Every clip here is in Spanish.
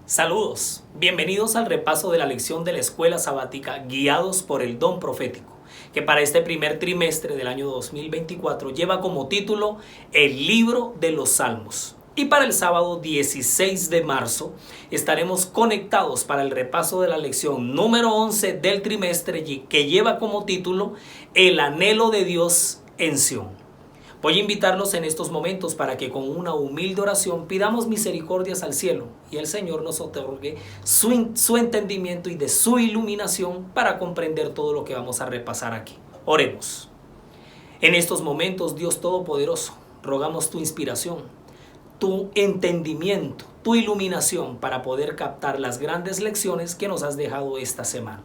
Saludos, bienvenidos al repaso de la lección de la escuela sabática guiados por el don profético, que para este primer trimestre del año 2024 lleva como título El libro de los Salmos. Y para el sábado 16 de marzo estaremos conectados para el repaso de la lección número 11 del trimestre que lleva como título El anhelo de Dios en Sión. Voy a invitarlos en estos momentos para que con una humilde oración pidamos misericordias al cielo y el Señor nos otorgue su entendimiento y de su iluminación para comprender todo lo que vamos a repasar aquí. Oremos. En estos momentos, Dios Todopoderoso, rogamos tu inspiración, tu entendimiento, tu iluminación para poder captar las grandes lecciones que nos has dejado esta semana.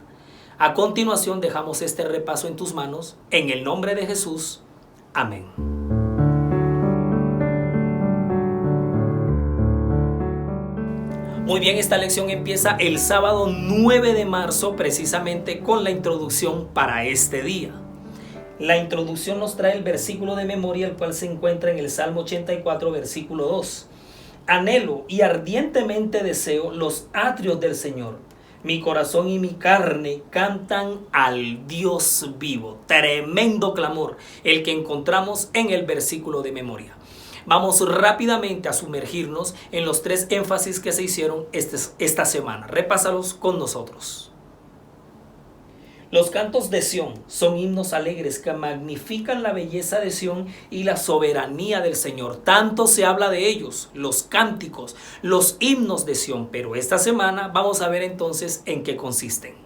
A continuación dejamos este repaso en tus manos, en el nombre de Jesús. Amén. Muy bien, esta lección empieza el sábado 9 de marzo precisamente con la introducción para este día. La introducción nos trae el versículo de memoria, el cual se encuentra en el Salmo 84, versículo 2. Anhelo y ardientemente deseo los atrios del Señor. Mi corazón y mi carne cantan al Dios vivo. Tremendo clamor el que encontramos en el versículo de memoria. Vamos rápidamente a sumergirnos en los tres énfasis que se hicieron esta semana. Repásalos con nosotros. Los cantos de Sión son himnos alegres que magnifican la belleza de Sión y la soberanía del Señor. Tanto se habla de ellos, los cánticos, los himnos de Sión. Pero esta semana vamos a ver entonces en qué consisten.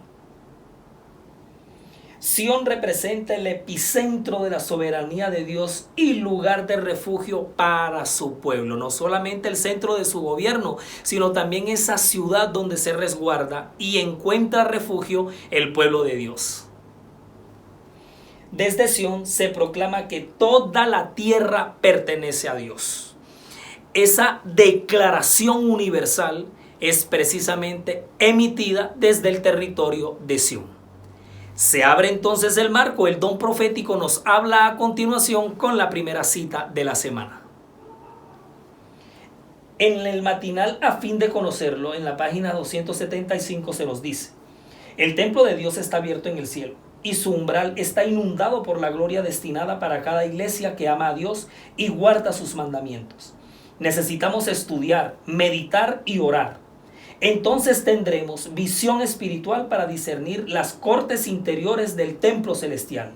Sión representa el epicentro de la soberanía de Dios y lugar de refugio para su pueblo. No solamente el centro de su gobierno, sino también esa ciudad donde se resguarda y encuentra refugio el pueblo de Dios. Desde Sión se proclama que toda la tierra pertenece a Dios. Esa declaración universal es precisamente emitida desde el territorio de Sión. Se abre entonces el marco, el don profético nos habla a continuación con la primera cita de la semana. En el matinal, a fin de conocerlo, en la página 275 se nos dice: el templo de Dios está abierto en el cielo y su umbral está inundado por la gloria destinada para cada iglesia que ama a Dios y guarda sus mandamientos. Necesitamos estudiar, meditar y orar. Entonces tendremos visión espiritual para discernir las cortes interiores del templo celestial.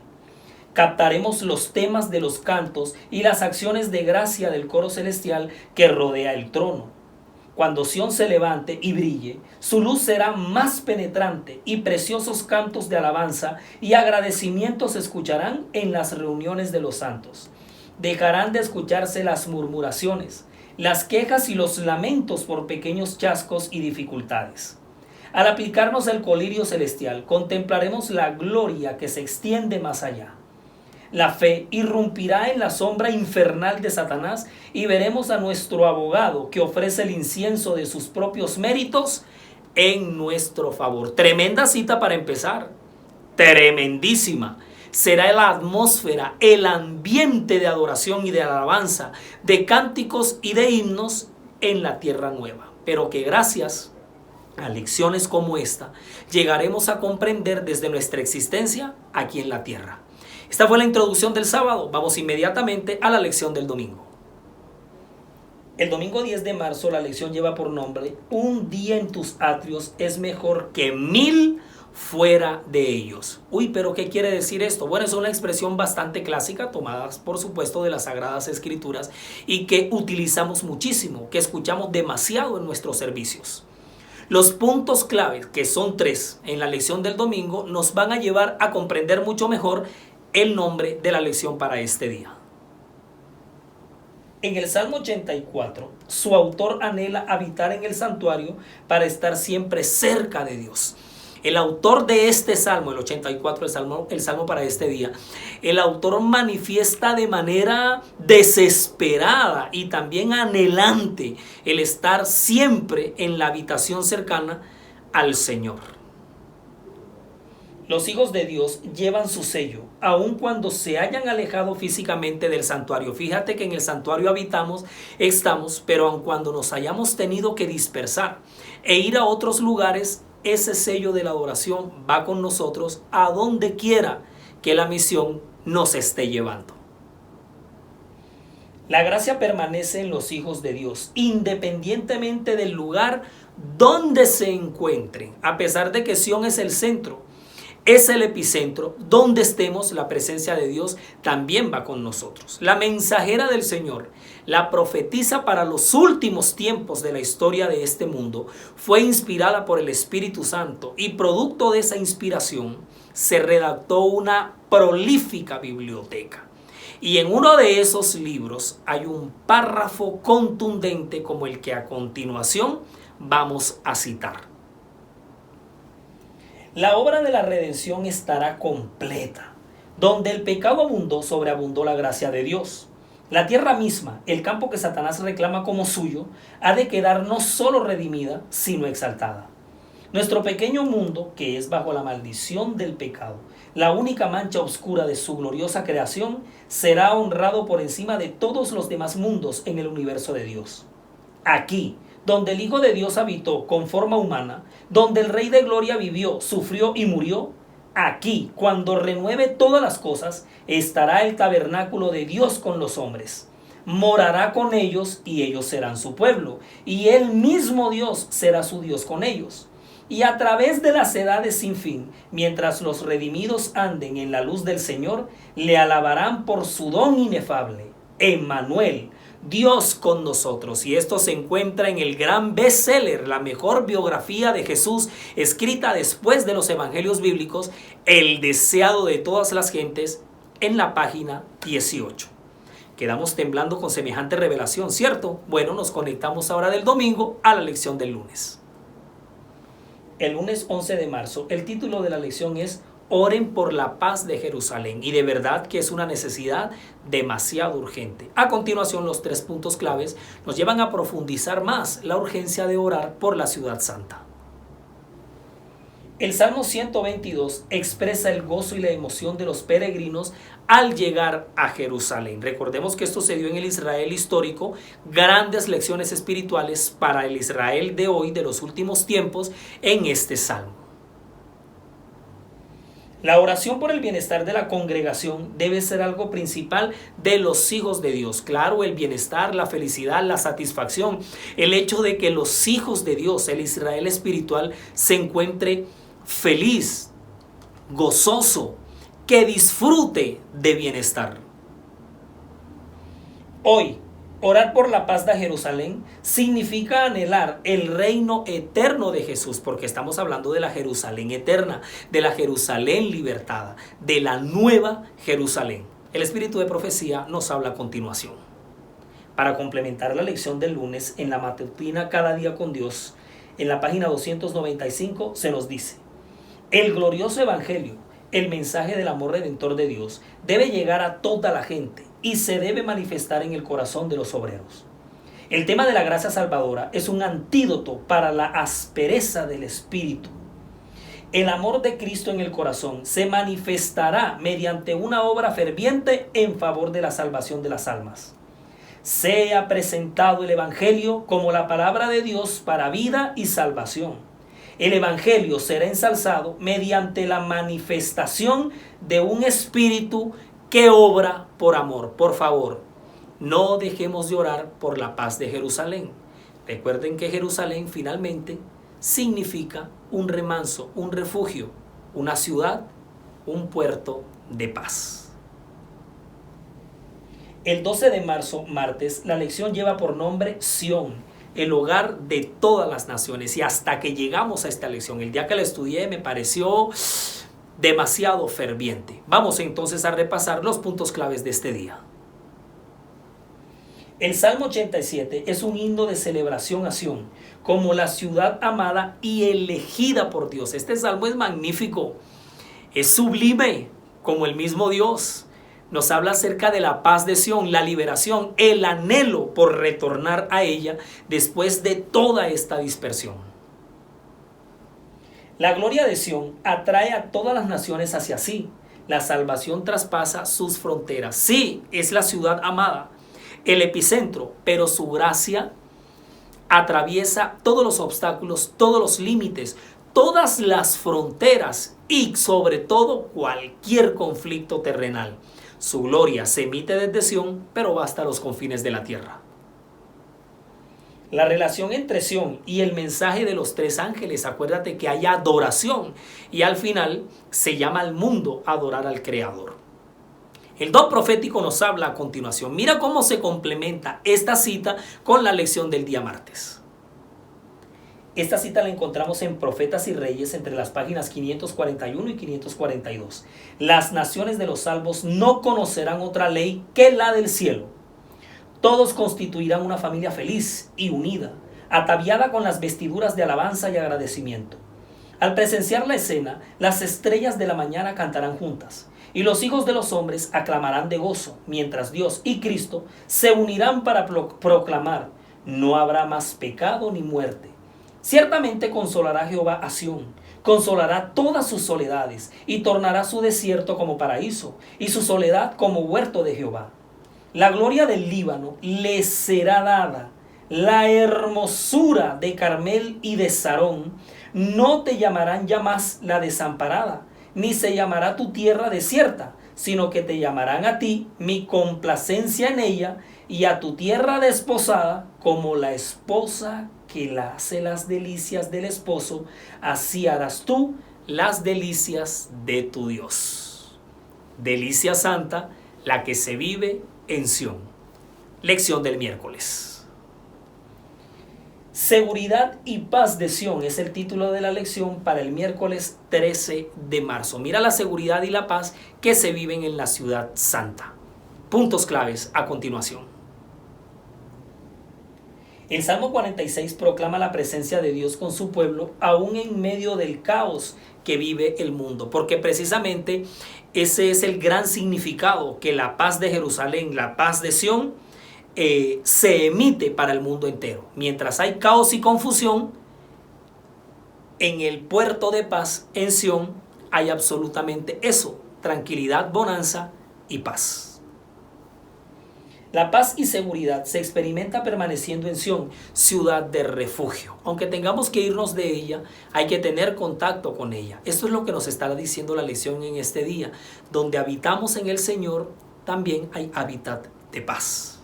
Captaremos los temas de los cantos y las acciones de gracia del coro celestial que rodea el trono. Cuando Sión se levante y brille, su luz será más penetrante y preciosos cantos de alabanza y agradecimientos se escucharán en las reuniones de los santos. Dejarán de escucharse las murmuraciones, las quejas y los lamentos por pequeños chascos y dificultades. Al aplicarnos el colirio celestial, contemplaremos la gloria que se extiende más allá. La fe irrumpirá en la sombra infernal de Satanás y veremos a nuestro abogado que ofrece el incienso de sus propios méritos en nuestro favor. Tremenda cita para empezar, tremendísima. Será la atmósfera, el ambiente de adoración y de alabanza, de cánticos y de himnos en la tierra nueva. Pero que gracias a lecciones como esta, llegaremos a comprender desde nuestra existencia aquí en la tierra. Esta fue la introducción del sábado. Vamos inmediatamente a la lección del domingo. El domingo 10 de marzo la lección lleva por nombre: un día en tus atrios es mejor que 1000 fuera de ellos. Uy, pero ¿qué quiere decir esto? Bueno, es una expresión bastante clásica, tomada por supuesto de las Sagradas Escrituras y que utilizamos muchísimo, que escuchamos demasiado en nuestros servicios. Los puntos claves, que son 3 en la lección del domingo, nos van a llevar a comprender mucho mejor el nombre de la lección para este día. En el Salmo 84, su autor anhela habitar en el santuario para estar siempre cerca de Dios. El autor de este salmo, el 84, el salmo para este día, el autor manifiesta de manera desesperada y también anhelante el estar siempre en la habitación cercana al Señor. Los hijos de Dios llevan su sello, aun cuando se hayan alejado físicamente del santuario. Fíjate que en el santuario estamos, pero aun cuando nos hayamos tenido que dispersar, e ir a otros lugares, ese sello de la adoración va con nosotros a donde quiera que la misión nos esté llevando. La gracia permanece en los hijos de Dios, independientemente del lugar donde se encuentren, a pesar de que Sión es el centro, es el epicentro. Donde estemos, la presencia de Dios también va con nosotros. La mensajera del Señor, la profetisa para los últimos tiempos de la historia de este mundo, fue inspirada por el Espíritu Santo, y producto de esa inspiración se redactó una prolífica biblioteca. Y en uno de esos libros hay un párrafo contundente como el que a continuación vamos a citar. La obra de la redención estará completa. Donde el pecado abundó, sobreabundó la gracia de Dios. La tierra misma, el campo que Satanás reclama como suyo, ha de quedar no solo redimida, sino exaltada. Nuestro pequeño mundo, que es bajo la maldición del pecado, la única mancha oscura de su gloriosa creación, será honrado por encima de todos los demás mundos en el universo de Dios. Aquí, donde el Hijo de Dios habitó con forma humana, donde el Rey de Gloria vivió, sufrió y murió, aquí, cuando renueve todas las cosas, estará el tabernáculo de Dios con los hombres. Morará con ellos y ellos serán su pueblo, y él mismo Dios será su Dios con ellos. Y a través de las edades sin fin, mientras los redimidos anden en la luz del Señor, le alabarán por su don inefable, Emmanuel, Dios con nosotros. Y esto se encuentra en el gran bestseller, la mejor biografía de Jesús escrita después de los evangelios bíblicos, El deseado de todas las gentes, en la página 18. Quedamos temblando con semejante revelación, ¿cierto? Bueno, nos conectamos ahora del domingo a la lección del lunes. El lunes 11 de marzo, el título de la lección es Oren por la paz de Jerusalén, y de verdad que es una necesidad demasiado urgente. A continuación, los 3 puntos claves nos llevan a profundizar más la urgencia de orar por la ciudad santa. El Salmo 122 expresa el gozo y la emoción de los peregrinos al llegar a Jerusalén. Recordemos que esto se dio en el Israel histórico, grandes lecciones espirituales para el Israel de hoy, de los últimos tiempos, en este Salmo. La oración por el bienestar de la congregación debe ser algo principal de los hijos de Dios. Claro, el bienestar, la felicidad, la satisfacción, el hecho de que los hijos de Dios, el Israel espiritual, se encuentre feliz, gozoso, que disfrute de bienestar. Hoy, orar por la paz de Jerusalén significa anhelar el reino eterno de Jesús, porque estamos hablando de la Jerusalén eterna, de la Jerusalén libertada, de la nueva Jerusalén. El espíritu de profecía nos habla a continuación. Para complementar la lección del lunes en la matutina Cada Día con Dios, en la página 295 se nos dice: el glorioso evangelio, el mensaje del amor redentor de Dios, debe llegar a toda la gente y se debe manifestar en el corazón de los obreros. El tema de la gracia salvadora es un antídoto para la aspereza del espíritu. El amor de Cristo en el corazón se manifestará mediante una obra ferviente en favor de la salvación de las almas. Sea presentado el evangelio como la palabra de Dios para vida y salvación. El evangelio será ensalzado mediante la manifestación de un espíritu que obra por amor. Por favor, no dejemos de orar por la paz de Jerusalén. Recuerden que Jerusalén finalmente significa un remanso, un refugio, una ciudad, un puerto de paz. El 12 de marzo, martes, la lección lleva por nombre Sión, el hogar de todas las naciones. Y hasta que llegamos a esta lección, el día que la estudié me pareció demasiado ferviente. Vamos entonces a repasar los puntos claves de este día. El Salmo 87 es un himno de celebración a Sión, como la ciudad amada y elegida por Dios. Este salmo es magnífico, es sublime, como el mismo Dios. Nos habla acerca de la paz de Sión, la liberación, el anhelo por retornar a ella después de toda esta dispersión. La gloria de Sión atrae a todas las naciones hacia sí. La salvación traspasa sus fronteras. Sí, es la ciudad amada, el epicentro, pero su gracia atraviesa todos los obstáculos, todos los límites, todas las fronteras y sobre todo cualquier conflicto terrenal. Su gloria se emite desde Sión, pero va hasta los confines de la tierra. La relación entre Sión y el mensaje de los tres ángeles, acuérdate que hay adoración y al final se llama al mundo a adorar al Creador. El don profético nos habla a continuación. Mira cómo se complementa esta cita con la lección del día martes. Esta cita la encontramos en Profetas y Reyes entre las páginas 541 y 542. Las naciones de los salvos no conocerán otra ley que la del cielo. Todos constituirán una familia feliz y unida, ataviada con las vestiduras de alabanza y agradecimiento. Al presenciar la escena, las estrellas de la mañana cantarán juntas, y los hijos de los hombres aclamarán de gozo, mientras Dios y Cristo se unirán para proclamar: no habrá más pecado ni muerte. Ciertamente consolará Jehová a Sión, consolará todas sus soledades, y tornará su desierto como paraíso, y su soledad como huerto de Jehová. La gloria del Líbano le será dada, la hermosura de Carmel y de Sarón. No te llamarán ya más la desamparada, ni se llamará tu tierra desierta, sino que te llamarán a ti mi complacencia en ella, y a tu tierra desposada como la esposa que la hace las delicias del esposo, así harás tú las delicias de tu Dios. Delicia santa, la que se vive en Sión. Lección del miércoles. Seguridad y paz de Sión es el título de la lección para el miércoles 13 de marzo. Mira la seguridad y la paz que se viven en la ciudad santa. Puntos claves a continuación. El Salmo 46 proclama la presencia de Dios con su pueblo aún en medio del caos que vive el mundo, porque precisamente ese es el gran significado, que la paz de Jerusalén, la paz de Sión, se emite para el mundo entero. Mientras hay caos y confusión, en el puerto de paz, en Sión, hay absolutamente eso: tranquilidad, bonanza y paz. La paz y seguridad se experimenta permaneciendo en Sión, ciudad de refugio. Aunque tengamos que irnos de ella, hay que tener contacto con ella. Esto es lo que nos está diciendo la lección en este día. Donde habitamos en el Señor, también hay hábitat de paz.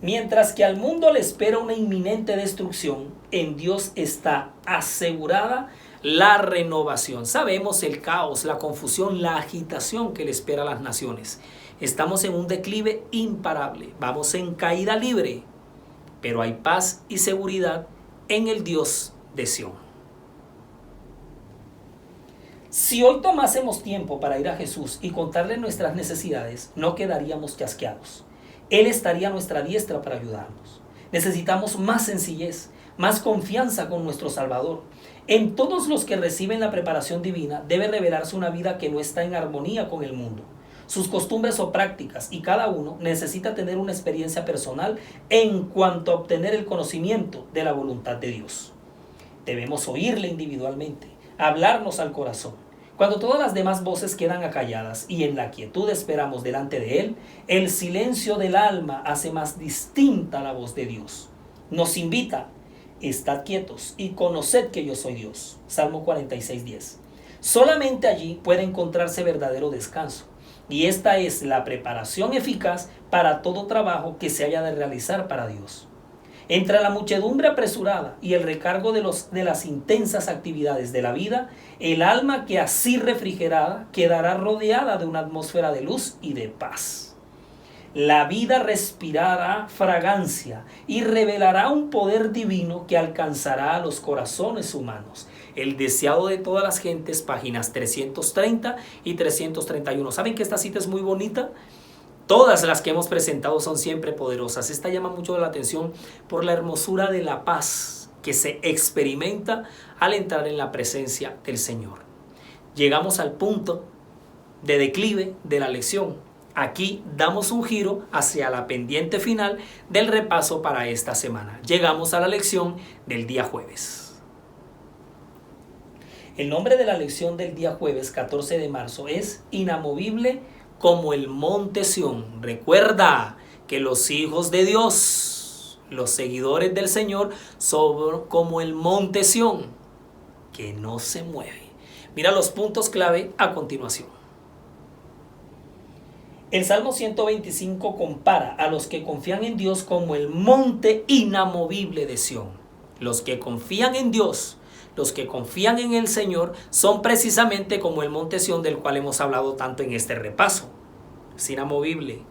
Mientras que al mundo le espera una inminente destrucción, en Dios está asegurada la renovación. Sabemos el caos, la confusión, la agitación que le espera a las naciones. Estamos en un declive imparable, vamos en caída libre, pero hay paz y seguridad en el Dios de Sión. Si hoy tomásemos tiempo para ir a Jesús y contarle nuestras necesidades, no quedaríamos chasqueados. Él estaría a nuestra diestra para ayudarnos. Necesitamos más sencillez, más confianza con nuestro Salvador. En todos los que reciben la preparación divina debe revelarse una vida que no está en armonía con el mundo, sus costumbres o prácticas, y cada uno necesita tener una experiencia personal en cuanto a obtener el conocimiento de la voluntad de Dios. Debemos oírle individualmente, hablarnos al corazón. Cuando todas las demás voces quedan acalladas y en la quietud esperamos delante de Él, el silencio del alma hace más distinta la voz de Dios. Nos invita: estad quietos y conoced que yo soy Dios. Salmo 46:10. Solamente allí puede encontrarse verdadero descanso. Y esta es la preparación eficaz para todo trabajo que se haya de realizar para Dios. Entre la muchedumbre apresurada y el recargo de las intensas actividades de la vida, el alma que así refrigerada quedará rodeada de una atmósfera de luz y de paz. La vida respirará fragancia y revelará un poder divino que alcanzará a los corazones humanos. El deseado de todas las gentes, páginas 330 y 331. ¿Saben que esta cita es muy bonita? Todas las que hemos presentado son siempre poderosas. Esta llama mucho la atención por la hermosura de la paz que se experimenta al entrar en la presencia del Señor. Llegamos al punto de declive de la lección. Aquí damos un giro hacia la pendiente final del repaso para esta semana. Llegamos a la lección del día jueves. El nombre de la lección del día jueves 14 de marzo es inamovible como el monte Sión. Recuerda que los hijos de Dios Los seguidores del Señor son como el monte Sión, que no se mueve. Mira los puntos clave a continuación. El Salmo 125 compara a los que confían en Dios como el monte inamovible de Sión. Los que confían en Dios, los que confían en el Señor, son precisamente como el monte Sión del cual hemos hablado tanto en este repaso. Es inamovible,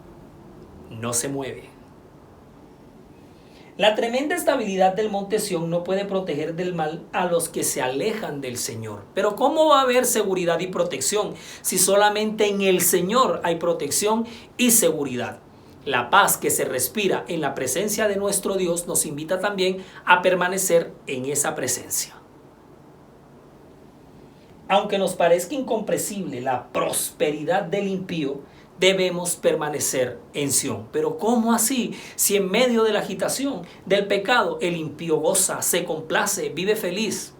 no se mueve. La tremenda estabilidad del monte Sión no puede proteger del mal a los que se alejan del Señor. Pero ¿cómo va a haber seguridad y protección si solamente en el Señor hay protección y seguridad? La paz que se respira en la presencia de nuestro Dios nos invita también a permanecer en esa presencia. Aunque nos parezca incomprensible la prosperidad del impío, debemos permanecer en Sión. Pero ¿cómo así? Si en medio de la agitación del pecado el impío goza, se complace, vive feliz.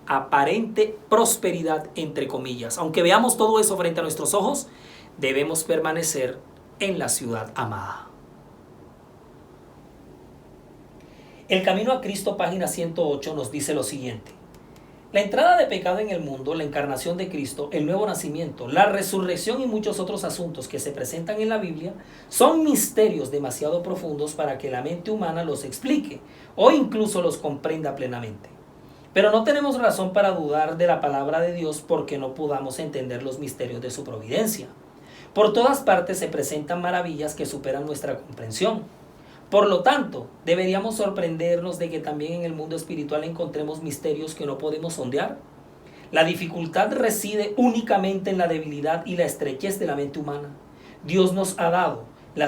Aparente prosperidad entre comillas. Aunque veamos todo eso frente a nuestros ojos, debemos permanecer en la ciudad amada. El Camino a Cristo, página 108, nos dice lo siguiente. La entrada de pecado en el mundo, la encarnación de Cristo, el nuevo nacimiento, la resurrección y muchos otros asuntos que se presentan en la Biblia son misterios demasiado profundos para que la mente humana los explique o incluso los comprenda plenamente. Pero no tenemos razón para dudar de la palabra de Dios porque no podamos entender los misterios de su providencia. Por todas partes se presentan maravillas que superan nuestra comprensión. Por lo tanto, deberíamos sorprendernos de que también en el mundo espiritual encontremos misterios que no podemos sondear. La dificultad reside únicamente en la debilidad y la estrechez de la mente humana. Dios nos ha dado en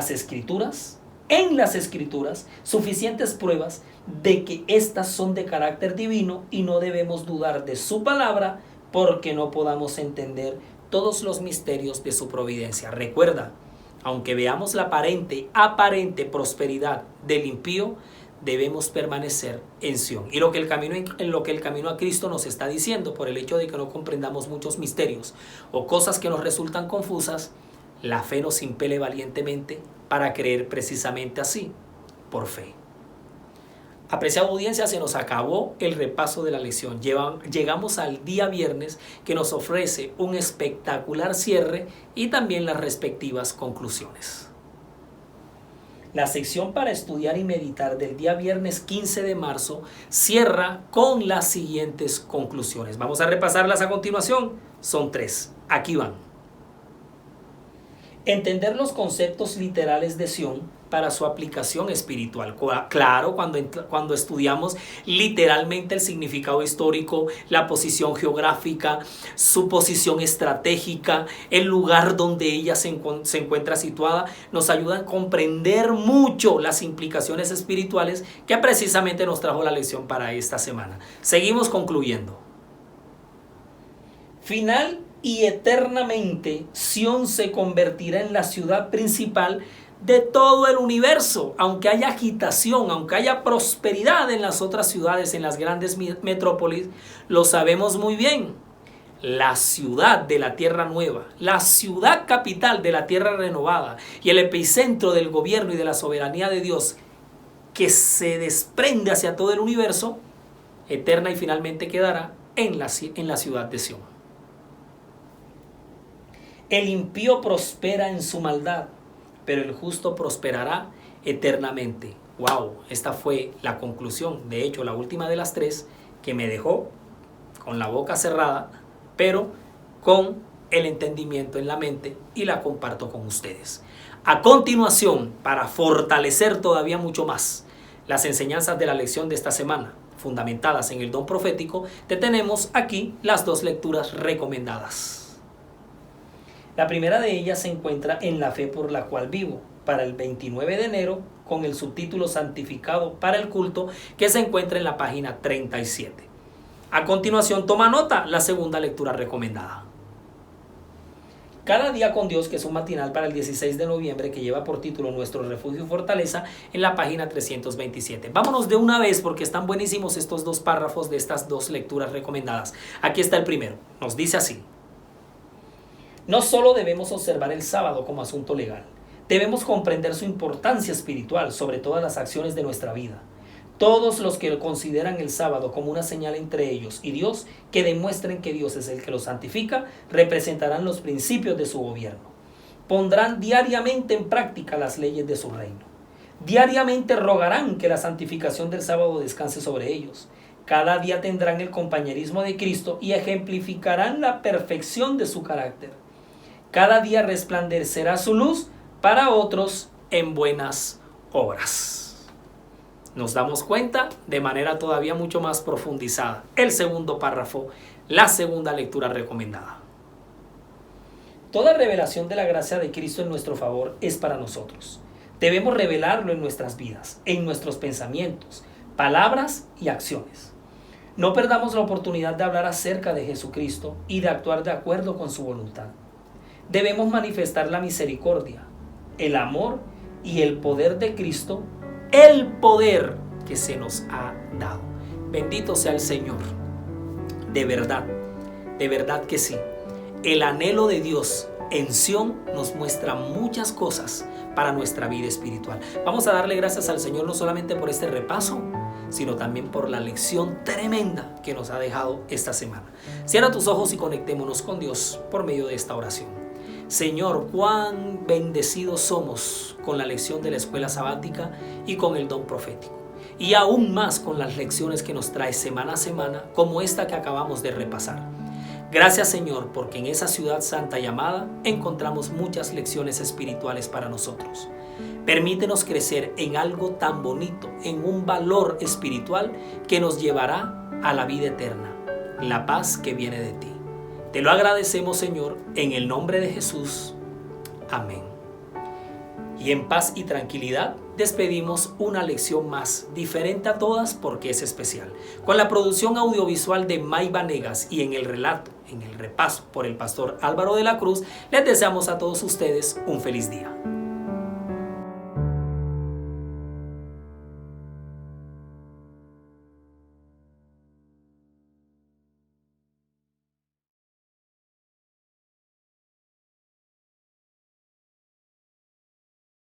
las Escrituras, suficientes pruebas de que éstas son de carácter divino y no debemos dudar de su palabra porque no podamos entender todos los misterios de su providencia. Recuerda, aunque veamos la aparente prosperidad del impío, debemos permanecer en Sión. Y lo que el camino a Cristo nos está diciendo, por el hecho de que no comprendamos muchos misterios o cosas que nos resultan confusas, la fe nos impele valientemente para creer precisamente así, por fe. Apreciada audiencia, se nos acabó el repaso de la lección. Llegamos al día viernes, que nos ofrece un espectacular cierre y también las respectivas conclusiones. La sección para estudiar y meditar del día viernes 15 de marzo cierra con las siguientes conclusiones. Vamos a repasarlas a continuación. Son 3. Aquí van. Entender los conceptos literales de Sión para su aplicación espiritual. Claro, cuando estudiamos literalmente el significado histórico, la posición geográfica, su posición estratégica, el lugar donde ella se encuentra situada, nos ayuda a comprender mucho las implicaciones espirituales que precisamente nos trajo la lección para esta semana. Seguimos concluyendo. Final y eternamente, Sión se convertirá en la ciudad principal de todo el universo. Aunque haya agitación, aunque haya prosperidad en las otras ciudades, en las grandes metrópolis, lo sabemos muy bien. La ciudad de la tierra nueva, la ciudad capital de la tierra renovada y el epicentro del gobierno y de la soberanía de Dios que se desprende hacia todo el universo, eterna y finalmente quedará en la ciudad de Sión. El impío prospera en su maldad, pero el justo prosperará eternamente. ¡Wow! Esta fue la conclusión, de hecho la última de las 3, que me dejó con la boca cerrada, pero con el entendimiento en la mente, y la comparto con ustedes. A continuación, para fortalecer todavía mucho más las enseñanzas de la lección de esta semana, fundamentadas en el don profético, te tenemos aquí las 2 lecturas recomendadas. La primera de ellas se encuentra en La fe por la cual vivo, para el 29 de enero, con el subtítulo Santificado para el culto, que se encuentra en la página 37. A continuación, toma nota, la segunda lectura recomendada. Cada día con Dios, que es un matinal para el 16 de noviembre, que lleva por título Nuestro refugio y fortaleza, en la página 327. Vámonos de una vez porque están buenísimos estos 2 párrafos de estas 2 lecturas recomendadas. Aquí está el primero, nos dice así. No solo debemos observar el sábado como asunto legal, Debemos comprender su importancia espiritual sobre todas las acciones de nuestra vida. Todos los que consideran el sábado como una señal entre ellos y Dios, que demuestren que Dios es el que los santifica, representarán los principios de su gobierno. Pondrán diariamente en práctica las leyes de su reino. Diariamente rogarán que la santificación del sábado descanse sobre ellos. Cada día tendrán el compañerismo de Cristo y ejemplificarán la perfección de su carácter. Cada día resplandecerá su luz para otros en buenas obras. Nos damos cuenta de manera todavía mucho más profundizada. El segundo párrafo, la segunda lectura recomendada. Toda revelación de la gracia de Cristo en nuestro favor es para nosotros. Debemos revelarlo en nuestras vidas, en nuestros pensamientos, palabras y acciones. No perdamos la oportunidad de hablar acerca de Jesucristo y de actuar de acuerdo con su voluntad. Debemos manifestar la misericordia, el amor y el poder de Cristo, el poder que se nos ha dado. Bendito sea el Señor. De verdad que sí. El anhelo de Dios en Sión nos muestra muchas cosas para nuestra vida espiritual. Vamos a darle gracias al Señor no solamente por este repaso, sino también por la lección tremenda que nos ha dejado esta semana. Cierra tus ojos y conectémonos con Dios por medio de esta oración. Señor, cuán bendecidos somos con la lección de la escuela sabática y con el don profético. Y aún más con las lecciones que nos trae semana a semana, como esta que acabamos de repasar. Gracias, Señor, porque en esa ciudad santa llamada encontramos muchas lecciones espirituales para nosotros. Permítenos crecer en algo tan bonito, en un valor espiritual que nos llevará a la vida eterna, la paz que viene de ti. Te lo agradecemos, Señor, en el nombre de Jesús. Amén. Y en paz y tranquilidad despedimos una lección más, diferente a todas porque es especial, con la producción audiovisual de May Vanegas y en el relato, en el repaso por el pastor Álvaro de la Cruz. Les deseamos a todos ustedes un feliz día.